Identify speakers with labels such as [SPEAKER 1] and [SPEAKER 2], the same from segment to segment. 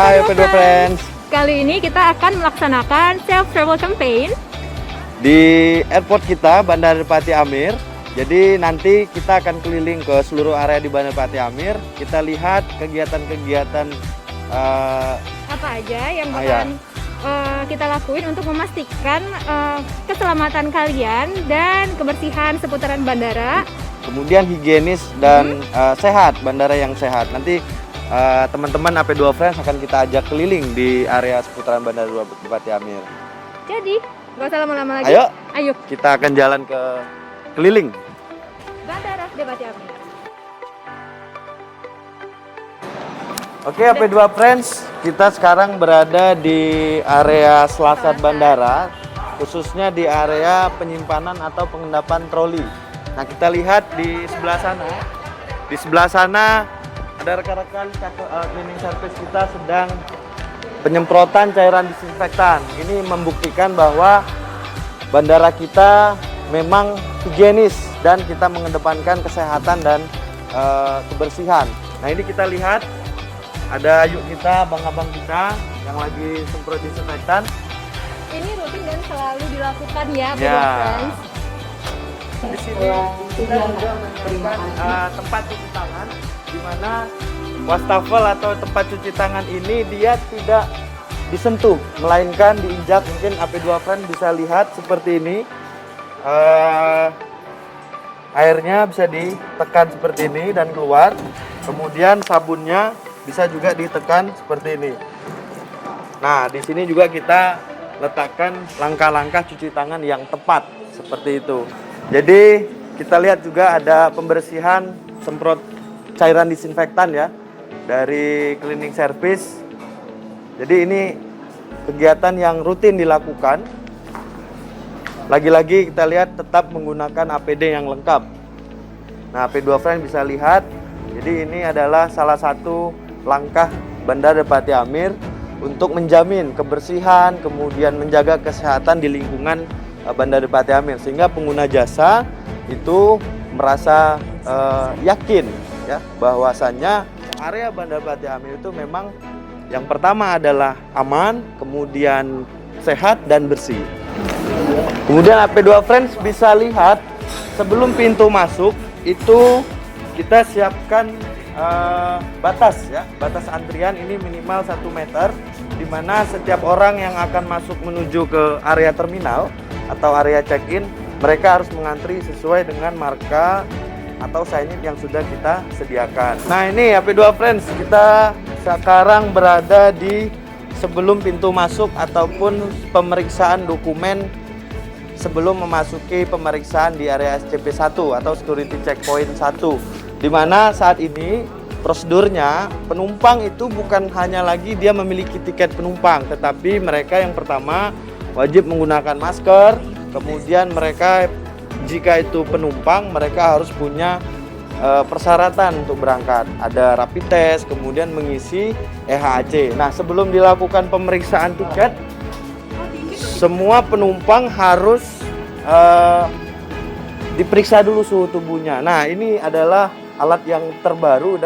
[SPEAKER 1] Hai P2 Friends.
[SPEAKER 2] Kali ini kita akan melaksanakan self travel campaign
[SPEAKER 1] Di airport kita, Bandara Depati Amir. Jadi nanti kita akan keliling ke seluruh area di Bandara Depati Amir. Kita lihat kegiatan-kegiatan
[SPEAKER 2] apa aja yang akan kita lakuin untuk memastikan keselamatan kalian dan kebersihan seputaran bandara.
[SPEAKER 1] Kemudian higienis dan sehat, bandara yang sehat. Nanti teman-teman AP2 Friends akan kita ajak keliling di area seputaran Bandara Depati Amir.
[SPEAKER 2] Jadi, nggak usah lama-lama lagi.
[SPEAKER 1] Ayo, kita akan jalan ke keliling
[SPEAKER 2] Bandara Depati Amir.
[SPEAKER 1] Oke, AP2 Friends, kita sekarang berada di area selasar bandara, khususnya di area penyimpanan atau pengendapan troli. Nah, kita lihat di sebelah sana. Di sebelah sana ada rekan-rekan cleaning service kita sedang penyemprotan cairan disinfektan. Ini membuktikan bahwa bandara kita memang higienis dan kita mengedepankan kesehatan dan kebersihan. Nah, ini kita lihat ada yuk kita, abang-abang kita yang lagi semprot disinfektan.
[SPEAKER 2] Ini rutin dan selalu dilakukan ya,
[SPEAKER 1] Ya.
[SPEAKER 2] Friends.
[SPEAKER 1] Di sini kita juga menyiapkan tempat cuci tangan, di mana wastafel atau tempat cuci tangan ini dia tidak disentuh, melainkan diinjak. Mungkin AP2 Friends bisa lihat seperti ini. Airnya bisa ditekan seperti ini dan keluar. Kemudian sabunnya bisa juga ditekan seperti ini. Nah, di sini juga kita letakkan langkah-langkah cuci tangan yang tepat seperti itu. Jadi kita lihat juga ada pembersihan semprot cairan disinfektan ya dari cleaning service. Jadi ini kegiatan yang rutin dilakukan. Lagi-lagi kita lihat tetap menggunakan APD yang lengkap. Nah, AP2 Friends bisa lihat. Jadi ini adalah salah satu langkah Bandara Depati Amir untuk menjamin kebersihan, kemudian menjaga kesehatan di lingkungan Bandara Depati Amir, sehingga pengguna jasa itu merasa yakin ya bahwasannya area Bandara Depati Amir itu memang yang pertama adalah aman, kemudian sehat dan bersih. Kemudian AP2 Friends bisa lihat sebelum pintu masuk itu kita siapkan batas ya, batas antrian ini minimal 1 meter, di mana setiap orang yang akan masuk menuju ke area terminal atau area check-in, mereka harus mengantri sesuai dengan marka atau signage yang sudah kita sediakan. Nah, ini AP2 Friends, kita sekarang berada di sebelum pintu masuk ataupun pemeriksaan dokumen sebelum memasuki pemeriksaan di area SCP 1 atau Security Checkpoint 1. Di mana saat ini prosedurnya penumpang itu bukan hanya lagi dia memiliki tiket penumpang, tetapi mereka yang pertama wajib menggunakan masker. Kemudian mereka jika itu penumpang, mereka harus punya persyaratan untuk berangkat. Ada rapid test, kemudian mengisi EHAC. Nah, sebelum dilakukan pemeriksaan tiket, semua penumpang harus diperiksa dulu suhu tubuhnya. Nah, ini adalah alat yang terbaru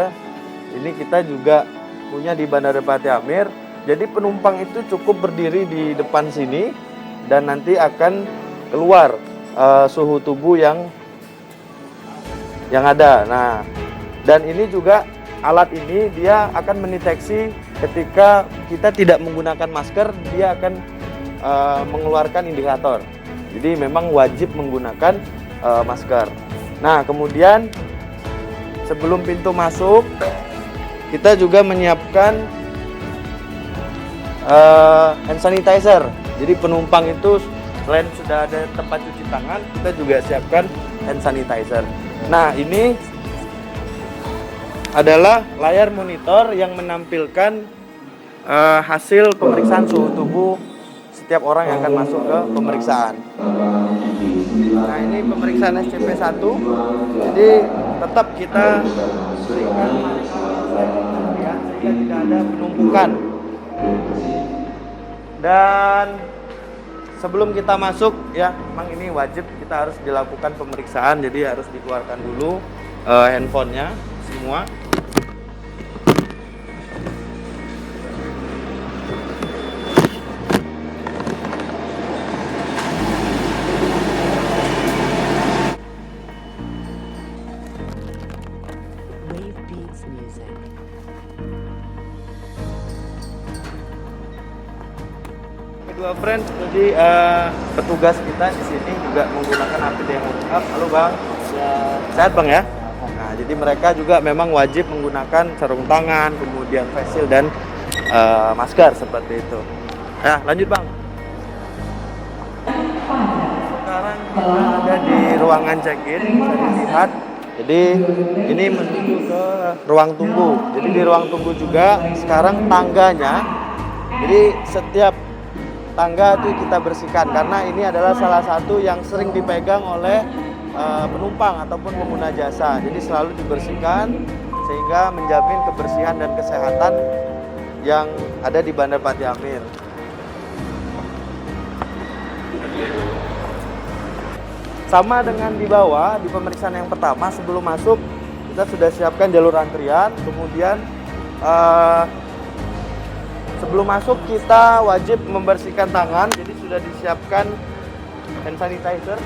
[SPEAKER 1] ini kita juga punya di Bandara Depati Amir. Jadi penumpang itu cukup berdiri di depan sini dan nanti akan keluar suhu tubuh yang ada. Nah, dan ini juga alat ini dia akan mendeteksi ketika kita tidak menggunakan masker, dia akan mengeluarkan indikator. Jadi memang wajib menggunakan masker. Nah, kemudian sebelum pintu masuk kita juga menyiapkan hand sanitizer. Jadi penumpang itu selain sudah ada tempat cuci tangan, kita juga siapkan hand sanitizer. Nah, ini adalah layar monitor yang menampilkan hasil pemeriksaan suhu tubuh setiap orang yang akan masuk ke pemeriksaan. Nah, ini pemeriksaan SCP-1. Jadi tetap kita berikan ya, sehingga tidak ada penumpukan. Dan sebelum kita masuk ya, memang ini wajib kita harus dilakukan pemeriksaan. Jadi harus dikeluarkan dulu handphonenya semua. friends, jadi petugas kita di sini juga menggunakan APD yang lengkap. Halo bang, sehat bang ya? Nah, jadi mereka juga memang wajib menggunakan sarung tangan, kemudian face shield dan masker seperti itu. Ya, lanjut bang. Sekarang kita ada di ruangan check-in, bisa dilihat. Jadi ini menuju ke ruang tunggu. Jadi di ruang tunggu juga sekarang tangganya. Jadi setiap tangga itu kita bersihkan karena ini adalah salah satu yang sering dipegang oleh penumpang ataupun pengguna jasa. Jadi selalu dibersihkan sehingga menjamin kebersihan dan kesehatan yang ada di Bandar Pati Amir. Sama dengan di bawah, di pemeriksaan yang pertama sebelum masuk kita sudah siapkan jalur antrian. Kemudian sebelum masuk kita wajib membersihkan tangan. Jadi sudah disiapkan hand sanitizer.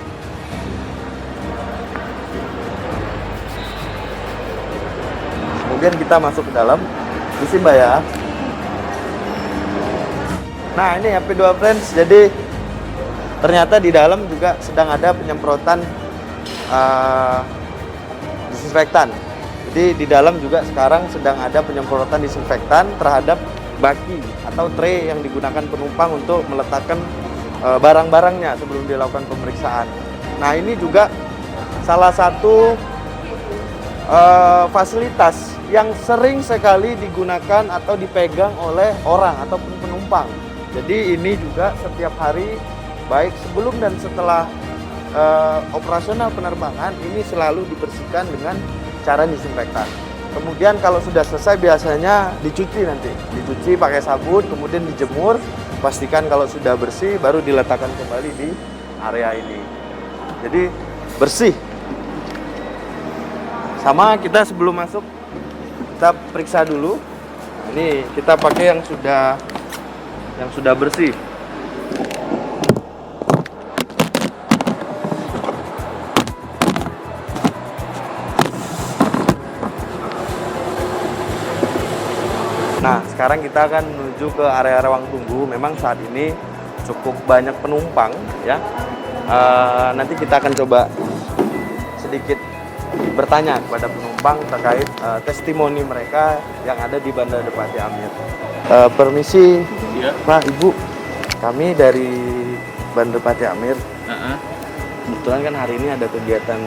[SPEAKER 1] Kemudian kita masuk ke dalam. Isi mbak ya. Nah ini HP2 Friends. Jadi ternyata di dalam juga sedang ada penyemprotan disinfektan. Jadi di dalam juga sekarang sedang ada penyemprotan disinfektan terhadap baki atau tray yang digunakan penumpang untuk meletakkan barang-barangnya sebelum dilakukan pemeriksaan. Nah ini juga salah satu fasilitas yang sering sekali digunakan atau dipegang oleh orang ataupun penumpang. Jadi ini juga setiap hari baik sebelum dan setelah operasional penerbangan ini selalu dibersihkan dengan cara disinfektan. Kemudian kalau sudah selesai biasanya dicuci nanti, dicuci pakai sabun, kemudian dijemur, pastikan kalau sudah bersih baru diletakkan kembali di area ini. Jadi bersih. Sama kita sebelum masuk kita periksa dulu. Ini kita pakai yang sudah bersih. Nah, sekarang kita akan menuju ke area ruang tunggu. Memang saat ini cukup banyak penumpang, ya. Nanti kita akan coba sedikit bertanya kepada penumpang terkait testimoni mereka yang ada di Bandar Depati Amir. Permisi, ya. Pak, Ibu, kami dari Bandar Depati Amir. Kebetulan kan hari ini ada kegiatan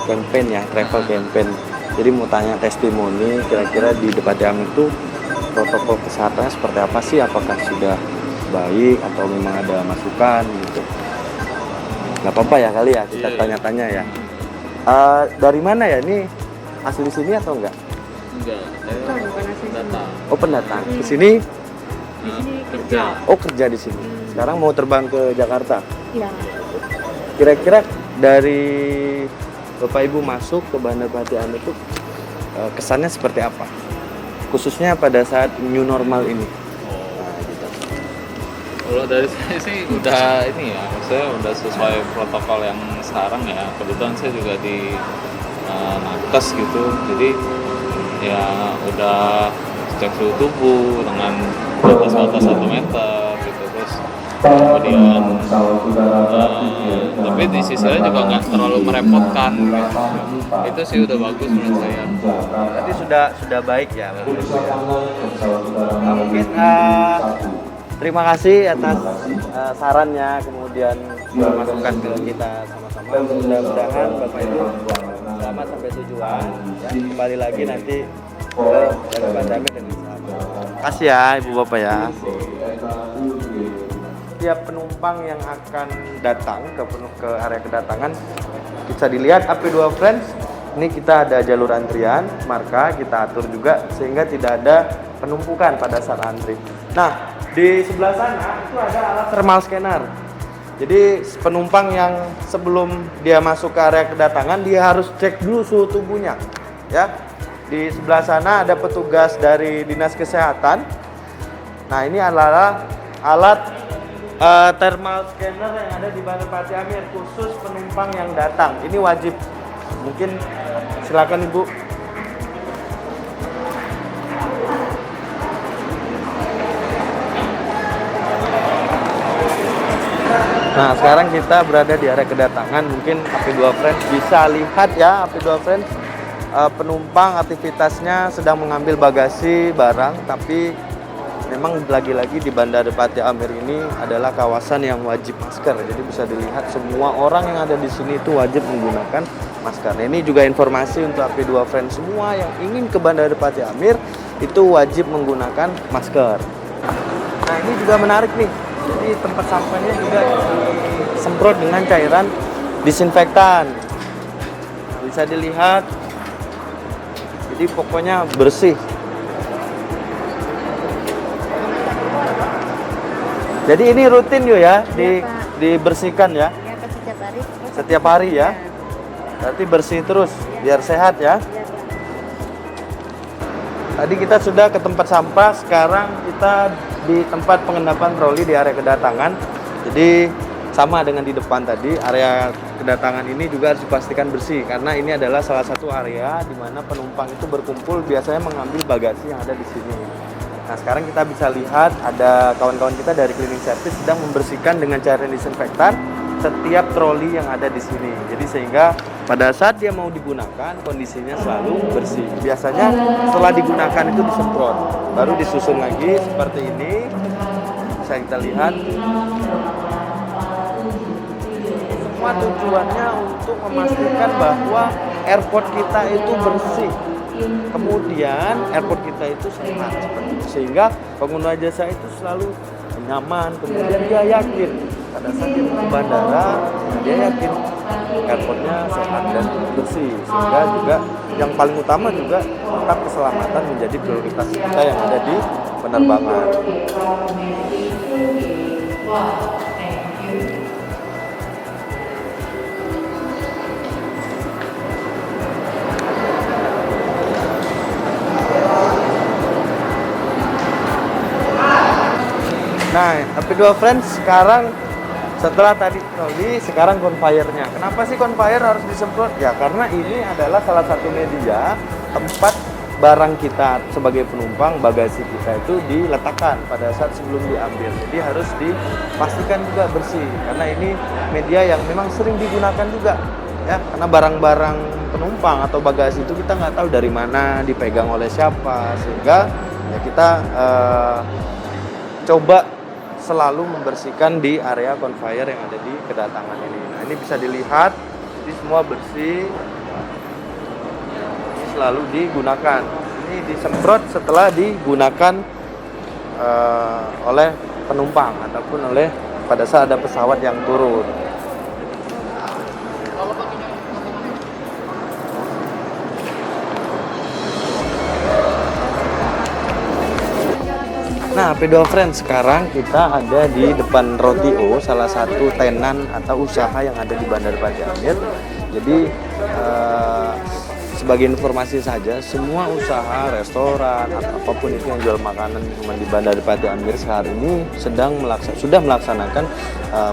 [SPEAKER 1] campaign ya, travel campaign. Jadi mau tanya testimoni, kira-kira di Depati Amir itu protokol kesehatannya seperti apa sih? Apakah sudah baik atau memang ada masukan gitu? Gak apa-apa ya kali ya kita tanya-tanya ya. Dari mana ya? Ini asli sini atau enggak?
[SPEAKER 3] Enggak, bukan asli datang.
[SPEAKER 1] Oh pendatang. Ke sini?
[SPEAKER 3] Di sini kerja.
[SPEAKER 1] Oh kerja di sini. Sekarang mau terbang ke Jakarta?
[SPEAKER 2] Iya.
[SPEAKER 1] Kira-kira dari Bapak Ibu masuk ke Bandar Pati Amir itu kesannya seperti apa? Khususnya pada saat new normal ini.
[SPEAKER 3] Kalau dari saya sih udah ini ya, maksudnya udah sesuai protokol yang sekarang ya. Kebetulan saya juga di nakes gitu, jadi ya udah cek suhu tubuh dengan batas-batas 1 meter gitu, terus kemudian tapi di sisi lain juga nggak terlalu merepotkan gitu. Itu sih udah bagus menurut saya.
[SPEAKER 1] Berarti sudah baik ya. Mungkin terima kasih atas sarannya, kemudian masukan ke kita sama-sama. Mudah-mudahan Bapak Ibu selamat sampai tujuan. Ya, kembali lagi nanti ke Bandar Amir dengan selamat. Kasih ya Ibu Bapak ya. Setiap penumpang yang akan datang ke area kedatangan bisa dilihat AP2 Friends. Ini kita ada jalur antrian, marka kita atur juga sehingga tidak ada penumpukan pada saat antri. Nah, di sebelah sana itu ada alat thermal scanner. Jadi penumpang yang sebelum dia masuk ke area kedatangan dia harus cek dulu suhu tubuhnya, ya. Di sebelah sana ada petugas dari Dinas Kesehatan. Nah, ini adalah alat thermal scanner yang ada di Bandar Pati Amir khusus penumpang yang datang. Ini wajib. Mungkin silakan Ibu. Nah, sekarang kita berada di area kedatangan. Mungkin AP2 Friends bisa lihat ya, AP2 Friends penumpang aktivitasnya sedang mengambil bagasi barang, tapi memang lagi-lagi di Bandara Depati Amir ini adalah kawasan yang wajib masker. Jadi bisa dilihat semua orang yang ada di sini itu wajib menggunakan masker. Nah, ini juga informasi untuk AP2 Friends semua yang ingin ke Bandara Depati Amir itu wajib menggunakan masker. Nah, ini juga menarik nih. Jadi tempat sampahnya juga disemprot dengan cairan disinfektan. Nah, bisa dilihat. Jadi pokoknya bersih. Jadi ini rutin yuk ya, dibersihkan ya.
[SPEAKER 4] Ya, Pak, setiap hari.
[SPEAKER 1] Setiap hari ya. Berarti bersih terus biar sehat ya. Tadi kita sudah ke tempat sampah, sekarang kita di tempat pengendapan troli di area kedatangan. Jadi sama dengan di depan tadi, area kedatangan ini juga harus dipastikan bersih karena ini adalah salah satu area di mana penumpang itu berkumpul biasanya mengambil bagasi yang ada di sini. Nah, sekarang kita bisa lihat ada kawan-kawan kita dari cleaning service sedang membersihkan dengan cairan disinfektan setiap troli yang ada di sini. Jadi sehingga pada saat dia mau digunakan kondisinya selalu bersih. Biasanya setelah digunakan itu disemprot, baru disusun lagi seperti ini. Bisa kita lihat. Semua tujuannya untuk memastikan bahwa airport kita itu bersih. Kemudian airport kita itu sehat seperti itu. Sehingga pengguna jasa itu selalu nyaman. Kemudian dia yakin pada saat dia ke bandara, dia yakin airportnya sehat dan bersih. Sehingga juga yang paling utama juga tetap keselamatan menjadi prioritas kita yang ada di penerbangan. Nah, AP2 Friends sekarang setelah tadi troli, sekarang conveyor-nya. Kenapa sih conveyor harus disemprot? Ya, karena ini adalah salah satu media tempat barang kita sebagai penumpang, bagasi kita itu diletakkan pada saat sebelum diambil. Jadi harus dipastikan juga bersih, karena ini media yang memang sering digunakan juga. Ya, karena barang-barang penumpang atau bagasi itu kita nggak tahu dari mana, dipegang oleh siapa, sehingga ya kita coba selalu membersihkan di area conveyor yang ada di kedatangan ini. Nah, ini bisa dilihat, jadi semua bersih, ini selalu digunakan. Ini disemprot setelah digunakan oleh penumpang ataupun oleh pada saat ada pesawat yang turun. Nah, AP2 Friends, sekarang kita ada di depan Roti-O, salah satu tenan atau usaha yang ada di Bandara Depati Amir. Jadi sebagai informasi saja, semua usaha restoran atau apapun itu yang jual makanan minuman di Bandara Depati Amir saat ini sudah melaksanakan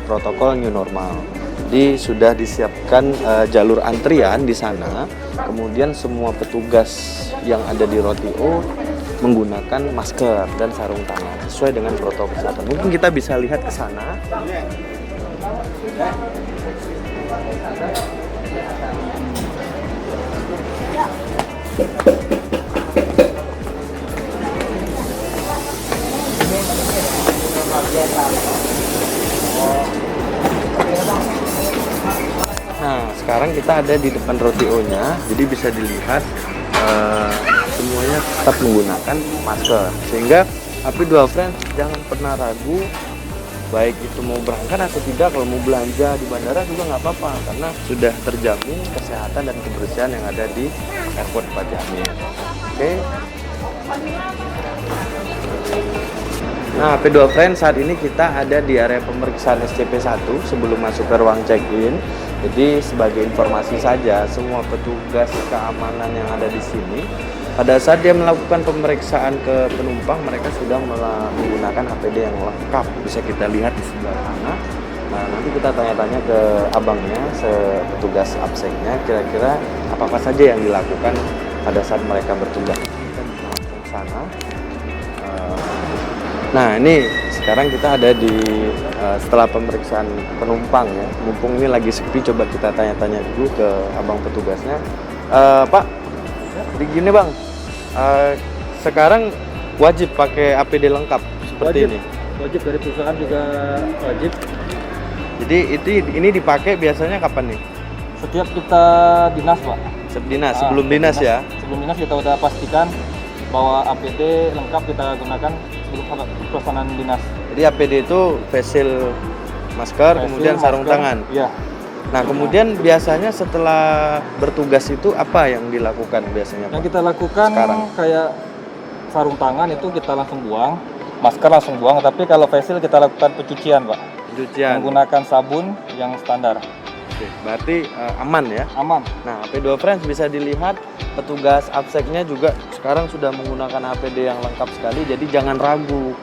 [SPEAKER 1] protokol new normal. Jadi sudah disiapkan jalur antrian di sana. Kemudian semua petugas yang ada di Roti-O menggunakan masker dan sarung tangan sesuai dengan protokol kesehatan. Mungkin kita bisa lihat ke sana. Nah, sekarang kita ada di depan Roti-O-nya, jadi bisa dilihat semuanya tetap menggunakan masker, sehingga AP2 Friends jangan pernah ragu baik itu mau berangkat atau tidak. Kalau mau belanja di bandara juga nggak apa-apa karena sudah terjamin kesehatan dan kebersihan yang ada di airport Depati Amir. Oke. Nah, AP2 Friends, saat ini kita ada di area pemeriksaan SCP-1 sebelum masuk ke ruang check-in. Jadi sebagai informasi saja, semua petugas keamanan yang ada di sini pada saat dia melakukan pemeriksaan ke penumpang, mereka sudah menggunakan APD yang lengkap. Bisa kita lihat di sebelah sana. Nah, nanti kita tanya-tanya ke abangnya, petugas abseknya, kira-kira apa saja yang dilakukan pada saat mereka bertugas. Kita bisa langsung ke sana. Nah, ini sekarang kita ada di setelah pemeriksaan penumpang ya. Mumpung ini lagi sepi, coba kita tanya-tanya dulu ke abang petugasnya. Pak, begini bang, sekarang wajib pakai APD lengkap seperti ini.
[SPEAKER 4] Wajib dari perusahaan juga wajib.
[SPEAKER 1] Jadi ini dipakai biasanya kapan nih?
[SPEAKER 4] Setiap kita dinas, Pak.
[SPEAKER 1] Sebelum dinas ya.
[SPEAKER 4] Sebelum dinas kita udah pastikan bahwa APD lengkap kita gunakan sebelum pelaksanaan dinas.
[SPEAKER 1] Jadi APD itu face shield, masker, kemudian sarung tangan.
[SPEAKER 4] Iya.
[SPEAKER 1] Nah, kemudian biasanya setelah bertugas itu apa yang dilakukan biasanya, Pak?
[SPEAKER 4] Yang kita lakukan
[SPEAKER 1] Sekarang.
[SPEAKER 4] kayak sarung tangan itu kita langsung buang, masker langsung buang, tapi kalau face shield kita lakukan pencucian, Pak.
[SPEAKER 1] Pencucian.
[SPEAKER 4] Menggunakan sabun yang standar.
[SPEAKER 1] Oke, berarti aman ya.
[SPEAKER 4] Aman.
[SPEAKER 1] Nah, AP2 Friends bisa dilihat petugas abseknya juga sekarang sudah menggunakan APD yang lengkap sekali. Jadi jangan ragu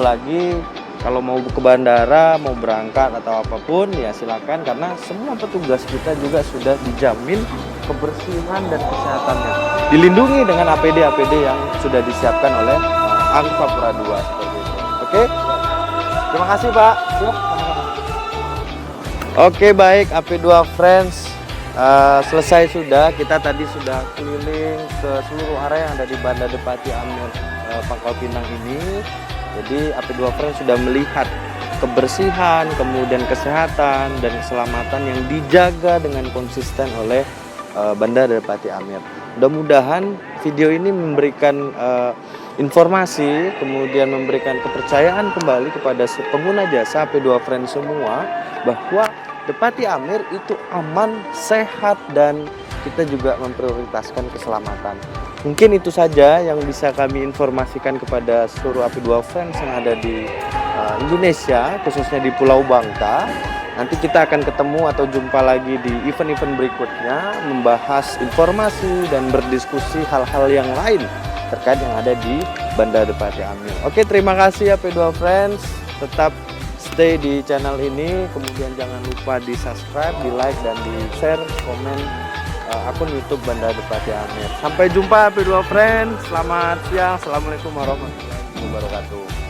[SPEAKER 1] lagi kalau mau ke bandara, mau berangkat atau apapun ya silakan, karena semua petugas kita juga sudah dijamin kebersihan dan kesehatannya. Dilindungi dengan APD yang sudah disiapkan oleh Angkasa Pura II seperti itu. Oke? Terima kasih, Pak.
[SPEAKER 4] Siap.
[SPEAKER 1] Oke, baik AP2 Friends, selesai sudah. Kita tadi sudah keliling ke seluruh area yang ada di Bandar Depati Amir Pangkal Pinang ini. Jadi AP2 Friends sudah melihat kebersihan, kemudian kesehatan dan keselamatan yang dijaga dengan konsisten oleh Bandar Depati Amir. Mudah-mudahan video ini memberikan informasi, kemudian memberikan kepercayaan kembali kepada pengguna jasa AP2 Friends semua bahwa Depati Amir itu aman, sehat, dan kita juga memprioritaskan keselamatan. Mungkin itu saja yang bisa kami informasikan kepada seluruh AP2 Friends yang ada di Indonesia, khususnya di Pulau Bangka. Nanti kita akan ketemu atau jumpa lagi di event-event berikutnya, membahas informasi dan berdiskusi hal-hal yang lain terkait yang ada di Bandar Depati Amir. Oke, terima kasih AP2 Friends. Tetap stay di channel ini, kemudian jangan lupa di subscribe, di like, dan di share, komen akun YouTube Bandar Depati Amir. Sampai jumpa AP2 Friends, selamat siang, assalamualaikum warahmatullahi wabarakatuh.